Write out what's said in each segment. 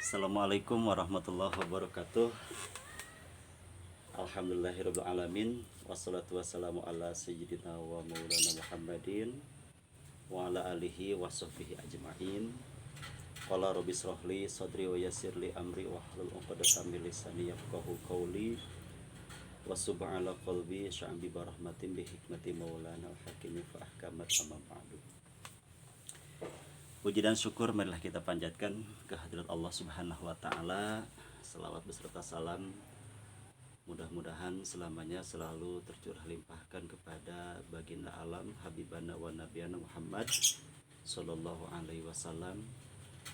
Assalamualaikum warahmatullahi wabarakatuh. Alhamdulillahirabbil alamin. Wassalatu wassalamu ala sayyidina wa maulana Muhammadin wa ala alihi wa sahbihi ajmain. Qala rabbi shrahli sadri wa yassirli amri wahlul 'uqdatam min lisani yafqahu qawli. Wa subhana qalbi sya'bi barahmatin bi hikmati maulana al-hakimi fa ahkamat amma ba'du. Puji dan syukur marilah kita panjatkan kehadirat Allah Subhanahu wa taala. Selawat beserta salam mudah-mudahan selamanya selalu tercurah limpahkan kepada baginda alam habibana wa nabiyana Muhammad sallallahu alaihi wasallam,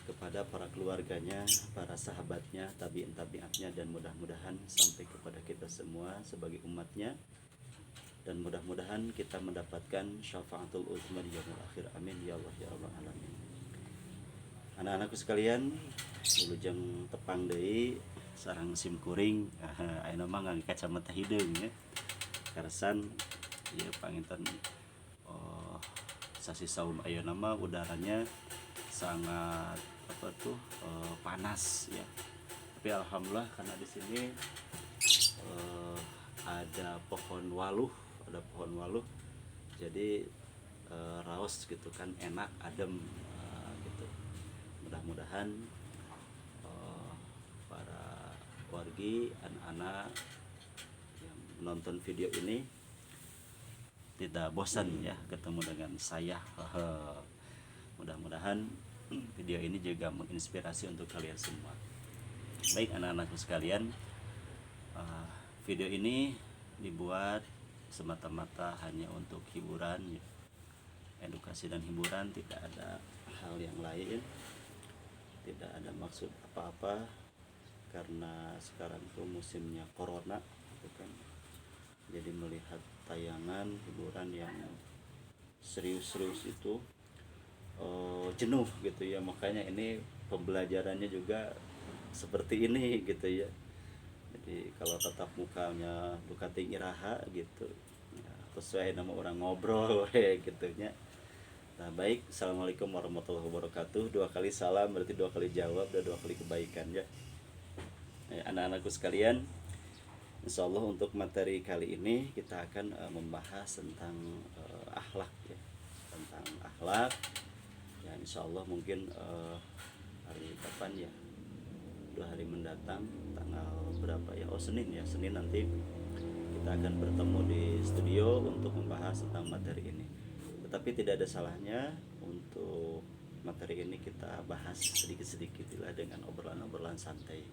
kepada para keluarganya, para sahabatnya, tabi'in-tabi'atnya, dan mudah-mudahan sampai kepada kita semua sebagai umatnya, dan mudah-mudahan kita mendapatkan syafaatul uzma di yaumil akhir. Amin ya Allah ya rabbal alamin. Anak-anakku sekalian, wilujeng tepang deui sareng sim kuring, ayeuna mah ngangge kacamata hideung ya. Karasan ieu panginten sasi saum ayeuna mah udaranya sangat panas ya. Tapi alhamdulillah karena di sini ada pohon waluh, jadi raos gitu kan, enak, adem gitu. Mudah-mudahan para wargi, anak-anak yang menonton video ini tidak bosan ya ketemu dengan saya. Mudah-mudahan video ini juga menginspirasi untuk kalian semua. Baik anak-anakku sekalian, video ini dibuat semata-mata hanya untuk hiburan, edukasi dan hiburan, tidak ada hal yang lain, tidak ada maksud apa-apa, karena sekarang tuh musimnya corona gitu kan. Jadi melihat tayangan hiburan yang serius-serius itu jenuh gitu ya. Makanya ini pembelajarannya juga seperti ini gitu ya. Jadi kalau tatap mukanya buka tinggi raha gitu ya, sesuai nama orang ngobrol gitu ya. Nah baik, assalamualaikum warahmatullahi wabarakatuh. 2 kali salam berarti 2 kali jawab dan 2 kali kebaikan ya. Anak-anakku sekalian, insya Allah untuk materi kali ini kita akan membahas tentang akhlak ya, tentang akhlak. Ya insya Allah mungkin hari kapan ya, 2 hari mendatang, tanggal berapa ya, Senin ya, Senin nanti kita akan bertemu di studio untuk membahas tentang materi ini. Tetapi tidak ada salahnya untuk materi ini kita bahas sedikit-sedikit lah dengan obrolan-obrolan santai.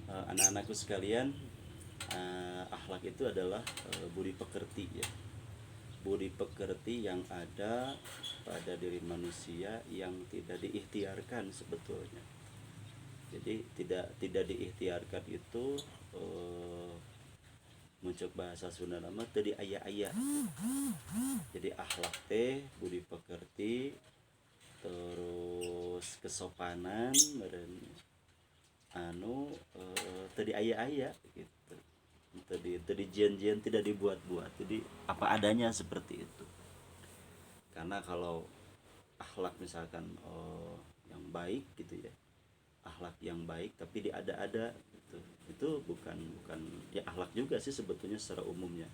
Anak-anakku sekalian, akhlak itu adalah budi pekerti ya. Budi pekerti yang ada pada diri manusia yang tidak diikhtiarkan sebetulnya. Jadi tidak diikhtiarkan itu muncul bahasa Sunda nama teu diaya-aya. Jadi akhlak teh budi pekerti, terus kesopanan meureun teu diaya-aya gitu. Teu dijian-jian, tidak dibuat-buat. Jadi apa adanya seperti itu. Karena kalau akhlak misalkan yang baik gitu ya, akhlak yang baik tapi diada-ada gitu, itu bukan ya akhlak juga sih sebetulnya secara umumnya,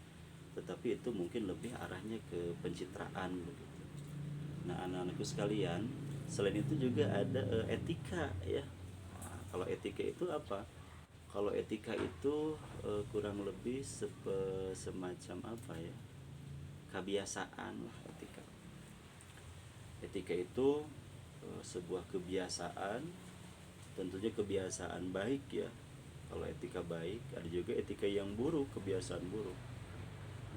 tetapi itu mungkin lebih arahnya ke pencitraan begitu. Nah anak-anakku sekalian, selain itu juga ada etika ya. Nah, kalau etika itu apa? Kalau etika itu kurang lebih semacam apa ya, kebiasaan lah etika. Etika itu sebuah kebiasaan, tentunya kebiasaan baik ya. Kalau etika baik, ada juga etika yang buruk, kebiasaan buruk.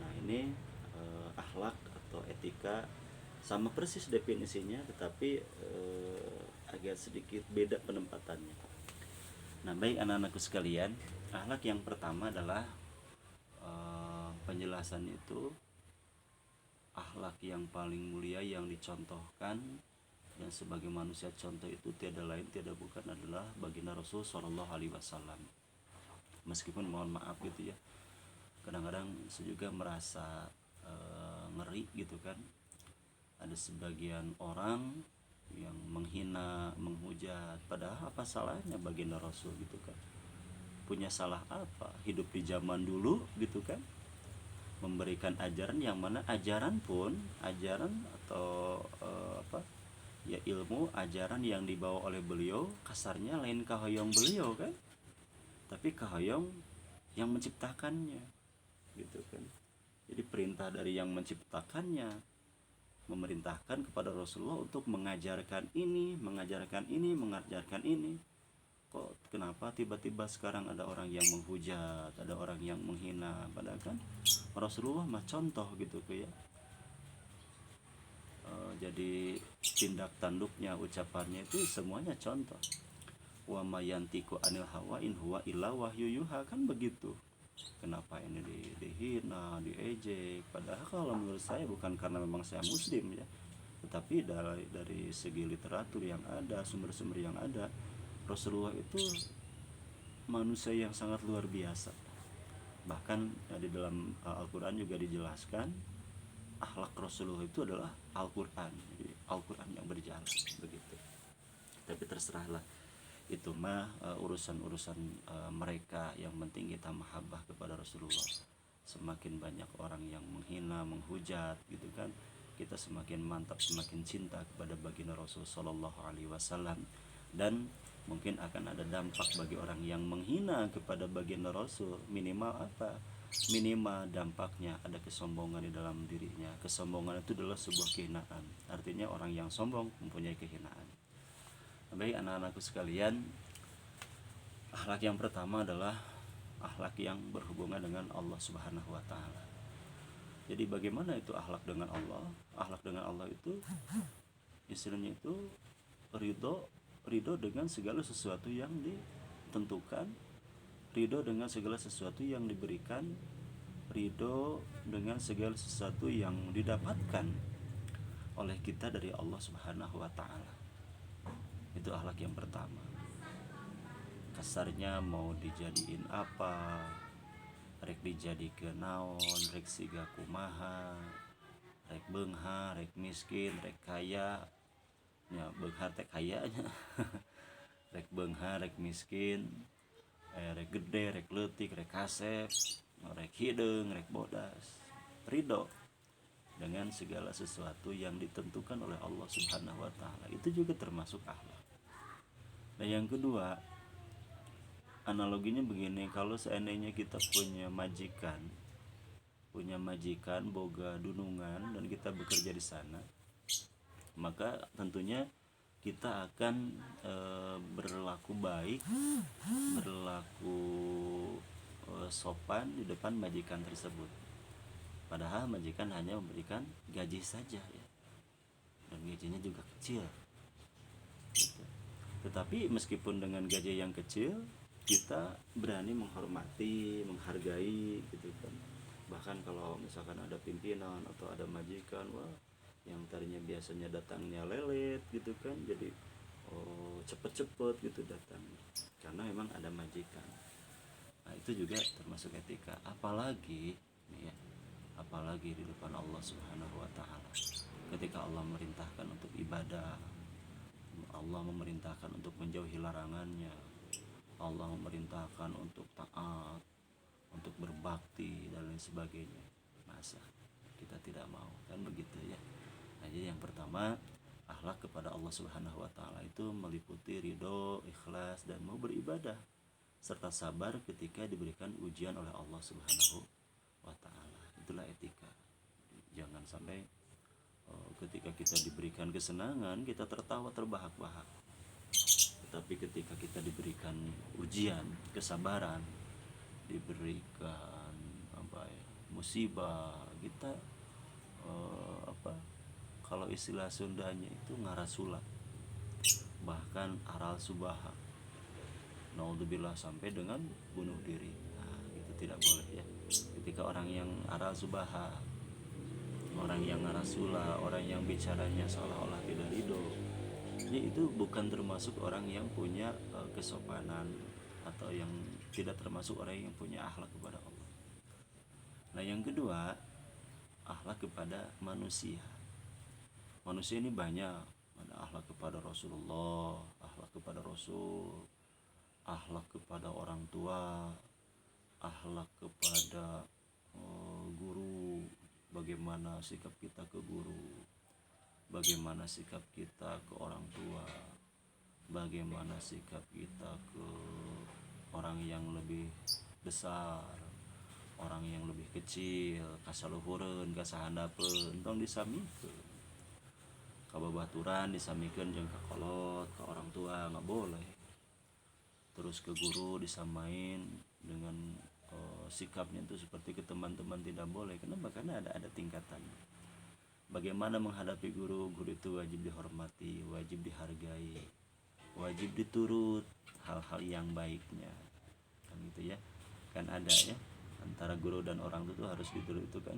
Nah ini akhlak atau etika sama persis definisinya, tetapi agak sedikit beda penempatannya. Nah baik anak-anakku sekalian, akhlak yang pertama adalah penjelasan itu akhlak yang paling mulia yang dicontohkan dan sebagai manusia contoh itu tiada lain tiada bukan adalah baginda Rasul Shallallahu Alaihi Wasallam. Meskipun mohon maaf gitu ya, kadang-kadang saya juga merasa ngeri gitu kan. Ada sebagian orang yang menghina, menghujat. Padahal apa salahnya baginda Rasul gitu kan? Punya salah apa? Hidup di zaman dulu gitu kan? Memberikan ajaran yang mana ajaran pun ajaran atau apa? Ya ilmu ajaran yang dibawa oleh beliau kasarnya lain kahoyong beliau kan? Tapi kahoyong yang menciptakannya gitu kan. Jadi perintah dari yang menciptakannya memerintahkan kepada Rasulullah untuk mengajarkan ini, mengajarkan ini, mengajarkan ini. Kok kenapa tiba-tiba sekarang ada orang yang menghujat, ada orang yang menghina, padahal kan Rasulullah mah contoh gitu ya. Jadi tindak tanduknya, ucapannya itu semuanya contoh. Wa mayantiku anil hawa in huwa illa wahyu yuha, kan begitu. Kenapa ini dihina, diejek? Padahal kalau menurut saya bukan karena memang saya muslim ya, tetapi dari segi literatur yang ada, sumber-sumber yang ada, Rasulullah itu manusia yang sangat luar biasa. Bahkan di dalam Al-Quran juga dijelaskan akhlak Rasulullah itu adalah Al-Quran, jadi Al-Quran yang berjalan begitu. Tapi terserahlah itu mah urusan-urusan mereka, yang penting kita mahabbah kepada Rasulullah. Semakin banyak orang yang menghina, menghujat gitu kan, kita semakin mantap, semakin cinta kepada baginda Rasul Sallallahu Alaihi Wasallam. Dan mungkin akan ada dampak bagi orang yang menghina kepada baginda Rasul. Minimal apa? Minimal dampaknya ada kesombongan di dalam dirinya. Kesombongan itu adalah sebuah kehinaan. Artinya orang yang sombong mempunyai kehinaan. Baik anak-anakku sekalian, akhlak yang pertama adalah akhlak yang berhubungan dengan Allah Subhanahu wa taala. Jadi bagaimana itu akhlak dengan Allah? Akhlak dengan Allah itu istilahnya itu ridho dengan segala sesuatu yang ditentukan, ridho dengan segala sesuatu yang diberikan, ridho dengan segala sesuatu yang didapatkan oleh kita dari Allah Subhanahu wa taala. Itu akhlak yang pertama. Kasarnya mau dijadiin apa, rek dijadikeun naon, rek siga kumaha, rek beunghar, rek miskin, rek kaya, nya beunghar teh kaya nya. Rek beunghar, rek miskin, rek gede, rek leutik, rek kasep, rek hideung, rek bodas. Ridho dengan segala sesuatu yang ditentukan oleh Allah Subhanahu wa taala. Itu juga termasuk akhlak. Nah, yang kedua, analoginya begini, kalau seandainya kita punya majikan boga dunungan dan kita bekerja di sana, maka tentunya kita akan berlaku baik, berlaku sopan di depan majikan tersebut. Padahal majikan hanya memberikan gaji saja ya, dan gajinya juga kecil gitu. Tetapi meskipun dengan gaji yang kecil, kita berani menghormati, menghargai gitu kan. Bahkan kalau misalkan ada pimpinan atau ada majikan, wah, yang tadinya biasanya datangnya lelet gitu kan, jadi cepet-cepet gitu datang karena memang ada majikan. Nah, itu juga termasuk etika. Apalagi nih ya, apalagi di depan Allah Subhanahu wa taala. Ketika Allah memerintahkan untuk ibadah, Allah memerintahkan untuk menjauhi larangannya, Allah memerintahkan untuk taat, untuk berbakti dan lain sebagainya. Masa kita tidak mau? Kan begitu ya. Nah, jadi yang pertama, akhlak kepada Allah Subhanahu wa taala itu meliputi ridho, ikhlas, dan mau beribadah serta sabar ketika diberikan ujian oleh Allah Subhanahu wa taala. Itulah etika. Jangan sampai ketika kita diberikan kesenangan kita tertawa terbahak-bahak. Tetapi ketika kita diberikan ujian, kesabaran, diberikan musibah, kita kalau istilah Sundanya itu ngarasula, bahkan aral subaha, naudzubillah, sampai dengan bunuh diri. Nah, itu tidak boleh ya. Ketika orang yang aral subaha, orang yang ngarasula, orang yang bicaranya seolah-olah tidak ridho, ya itu bukan termasuk orang yang punya kesopanan, atau yang tidak termasuk orang yang punya akhlak kepada Allah. Nah, yang kedua, akhlak kepada manusia. Manusia ini banyak, ada akhlak kepada Rasulullah, akhlak kepada Rasul, akhlak kepada orang tua, akhlak kepada guru, bagaimana sikap kita ke guru, bagaimana sikap kita ke orang tua, bagaimana sikap kita ke orang yang lebih besar, orang yang lebih kecil, kasaluhureun, kasahandapeun, tong disamikeun. Kababaturan disamikeun jeung kakolot, ka orang tua nggak boleh. Terus ke guru disamain dengan sikapnya itu seperti ke teman-teman tidak boleh. Kenapa? Karena ada tingkatan. Bagaimana menghadapi guru? Guru itu wajib dihormati, wajib dihargai, wajib diturut hal-hal yang baiknya, kan gitu ya. Kan ada ya, antara guru dan orang itu harus diturut itu kan.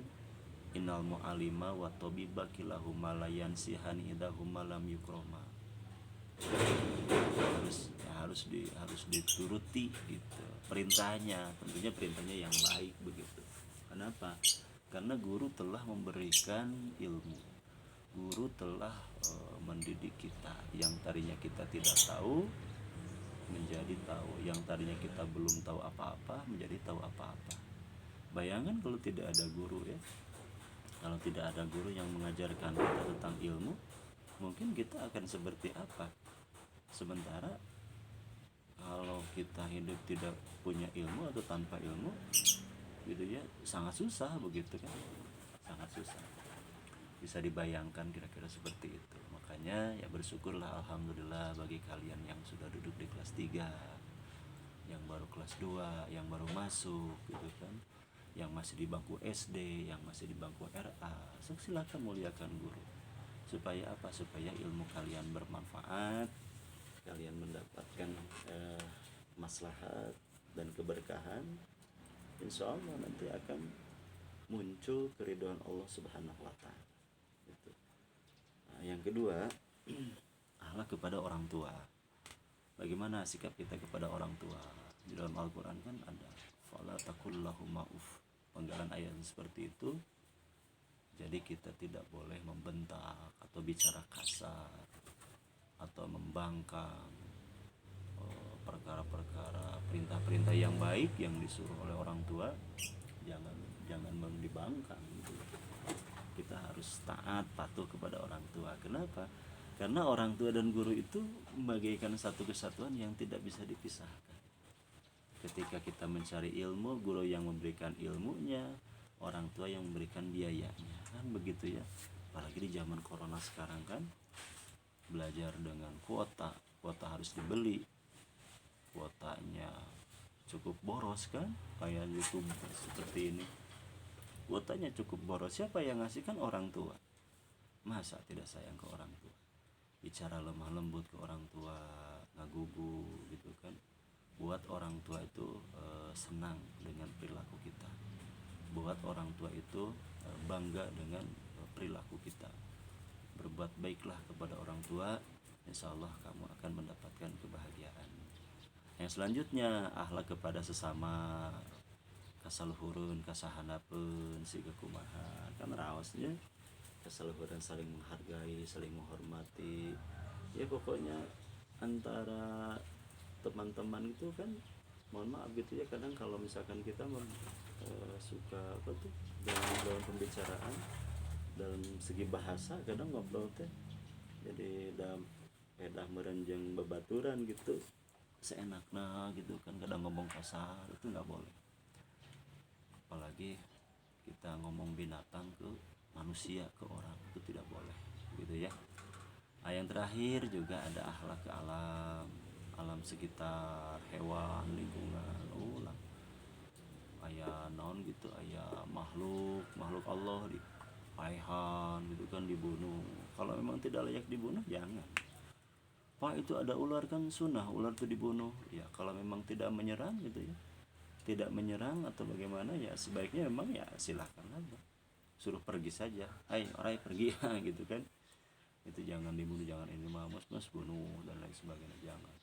Innal mu'alima wa tabiba kilahuma la yansihani idahuma lam yukroma. harus dituruti gitu perintahnya, tentunya perintahnya yang baik begitu. Kenapa? Karena guru telah memberikan ilmu, guru telah mendidik kita, yang tadinya kita tidak tahu menjadi tahu, yang tadinya kita belum tahu apa-apa menjadi tahu apa-apa. Bayangkan kalau tidak ada guru ya, kalau tidak ada guru yang mengajarkan kita tentang ilmu, mungkin kita akan seperti apa. Sementara kalau kita hidup tidak punya ilmu atau tanpa ilmu gitu ya, sangat susah begitu kan, sangat susah. Bisa dibayangkan kira-kira seperti itu. Makanya ya bersyukurlah, alhamdulillah bagi kalian yang sudah duduk di kelas 3, yang baru kelas 2, yang baru masuk gitu kan, yang masih di bangku SD, yang masih di bangku RA. So, silakan muliakan guru. Supaya apa? Supaya ilmu kalian bermanfaat, kalian mendapatkan maslahat dan keberkahan. Insya Allah nanti akan muncul keridhaan Allah Subhanahu wa Ta'ala gitu. Nah, yang kedua, akhlak kepada orang tua. Bagaimana sikap kita kepada orang tua? Di dalam Al-Quran kan ada fala taqul lahum ma'uf, penggalan ayat seperti itu. Jadi kita tidak boleh membentak atau bicara kasar atau membangkang perkara-perkara perintah-perintah yang baik yang disuruh oleh orang tua, jangan dibangkang gitu. Kita harus taat patuh kepada orang tua. Kenapa? Karena orang tua dan guru itu membagaikan satu kesatuan yang tidak bisa dipisahkan. Ketika kita mencari ilmu, guru yang memberikan ilmunya, orang tua yang memberikan biayanya, kan begitu ya. Apalagi di zaman corona sekarang kan, belajar dengan kuota harus dibeli, kuotanya cukup boros kan, kayak YouTube seperti ini, kuotanya cukup boros. Siapa yang ngasih? Kan orang tua. Masa tidak sayang ke orang tua, bicara lemah lembut ke orang tua, ngagugu gitu kan, buat orang tua itu senang dengan perilaku kita, buat orang tua itu bangga dengan perilaku kita. Berbuat baiklah kepada orang tua, insya Allah kamu akan mendapatkan kebahagiaan. Yang selanjutnya, akhlak kepada sesama, kasaluhurun, kasahanapeun, siga kumaha, kan raosnya kasaluhurun, saling menghargai, saling menghormati. Ya pokoknya antara teman-teman itu kan, mohon maaf gitu ya, kadang kalau misalkan kita suka apa tuh dalam pembicaraan, dalam segi bahasa kadang ngobrol teh jadi dah merenjeng babaturan gitu seenaknya gitu kan, kadang ngomong kasar itu nggak boleh. Apalagi kita ngomong binatang ke manusia, ke orang, itu tidak boleh gitu ya. Nah, yang terakhir juga ada akhlak ke alam sekitar, hewan, lingkungan, ulang aya naon gitu, aya makhluk Allah di paihan gitu kan, dibunuh. Kalau memang tidak layak dibunuh jangan. Pak, itu ada ular kan sunnah ular itu dibunuh. Ya kalau memang tidak menyerang gitu ya, tidak menyerang atau bagaimana ya sebaiknya memang ya silakan aja, suruh pergi saja, hai orang pergi gitu kan. Itu jangan dibunuh, jangan ini mah mas bunuh dan lain sebagainya, jangan.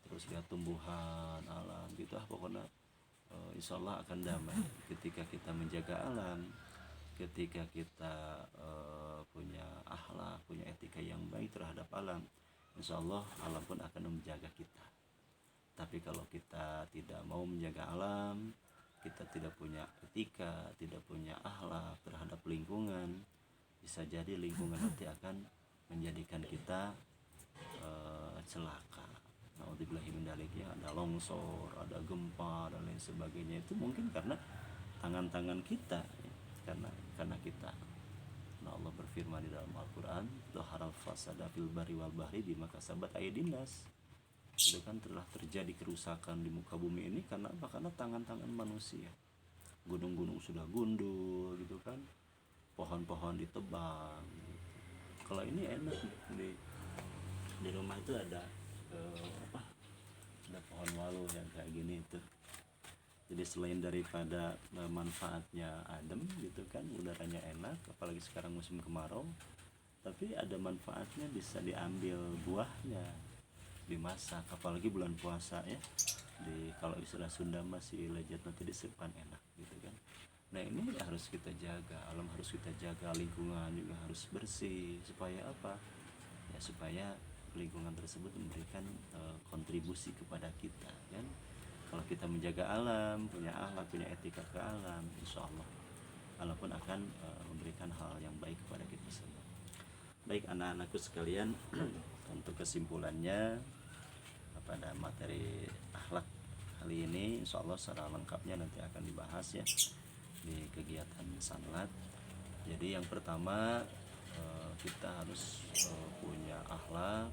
Terus lihat tumbuhan alam gitu pokoknya insya Allah akan damai ketika kita menjaga alam, ketika kita punya akhlak, punya etika yang baik terhadap alam, insya Allah alam pun akan menjaga kita. Tapi kalau kita tidak mau menjaga alam, kita tidak punya etika, tidak punya akhlak terhadap lingkungan, bisa jadi lingkungan nanti akan menjadikan kita celaka. Naudzubillahi min dzalik, ya, ada longsor, ada gempa dan lain sebagainya. Itu mungkin karena tangan-tangan kita, ya, karena kita. Nah, Allah berfirman di dalam Al-Qur'an, "Dhaharal fasada fil barri wal bahri bima kasabat aydin nas." Itu kan telah terjadi kerusakan di muka bumi ini karena apa? Karena tangan-tangan manusia. Gunung-gunung sudah gundul gitu kan, pohon-pohon ditebang gitu. Kalau ini enak di rumah itu ada ada pohon walu yang kayak gini itu. Jadi selain daripada manfaatnya adem gitu kan, udaranya enak, apalagi sekarang musim kemarau, tapi ada manfaatnya, bisa diambil buahnya, dimasak, apalagi bulan puasa ya. Kalau istilah Sunda masih lejat, nanti disimpan enak gitu kan. Nah, ini harus kita jaga, alam harus kita jaga, lingkungan juga harus bersih, supaya apa? Ya supaya lingkungan tersebut memberikan kontribusi kepada kita kan. Kalau kita menjaga alam, punya akhlak, punya etika ke alam, insya Allah alam pun akan memberikan hal yang baik kepada kita semua. Baik anak-anakku sekalian, untuk kesimpulannya pada materi akhlak kali ini, insya Allah secara lengkapnya nanti akan dibahas ya di kegiatan sanlat. Jadi yang pertama, kita harus punya akhlak,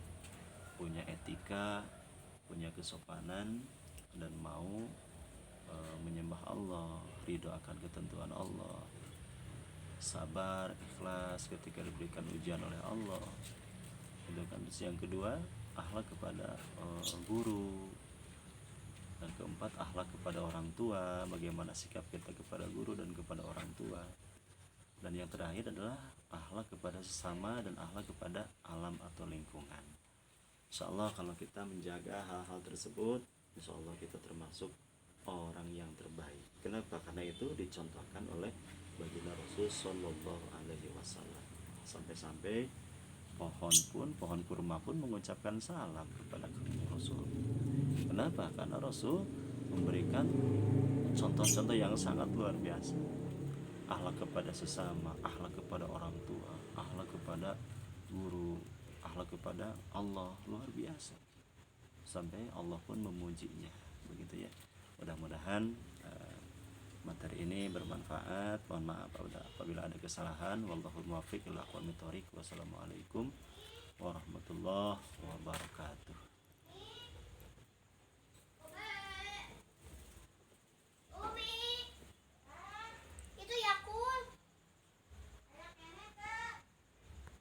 punya etika, punya kesopanan, dan mau menyembah Allah, ridho akan ketentuan Allah, sabar, ikhlas ketika diberikan ujian oleh Allah. Itu kan. Yang kedua, akhlak kepada guru. Dan keempat, akhlak kepada orang tua, bagaimana sikap kita kepada guru dan kepada orang tua. Dan yang terakhir adalah akhlak kepada sesama dan akhlak kepada alam atau lingkungan. Insya Allah kalau kita menjaga hal-hal tersebut, insya Allah kita termasuk orang yang terbaik. Kenapa? Karena itu dicontohkan oleh baginda Rasul Shallallahu Alaihi Wasallam. Sampai-sampai pohon kurma pun mengucapkan salam kepada Rasul. Kenapa? Karena Rasul memberikan contoh-contoh yang sangat luar biasa. Akhlak kepada sesama, akhlak kepada orang tua, akhlak kepada guru, akhlak kepada Allah, luar biasa. Sampai Allah pun memujinya, begitu ya. Mudah-mudahan materi ini bermanfaat. Mohon maaf apabila ada kesalahan. Wallahul muwaffiq ila aqwamit thoriq. Wassalamualaikum warahmatullahi wabarakatuh.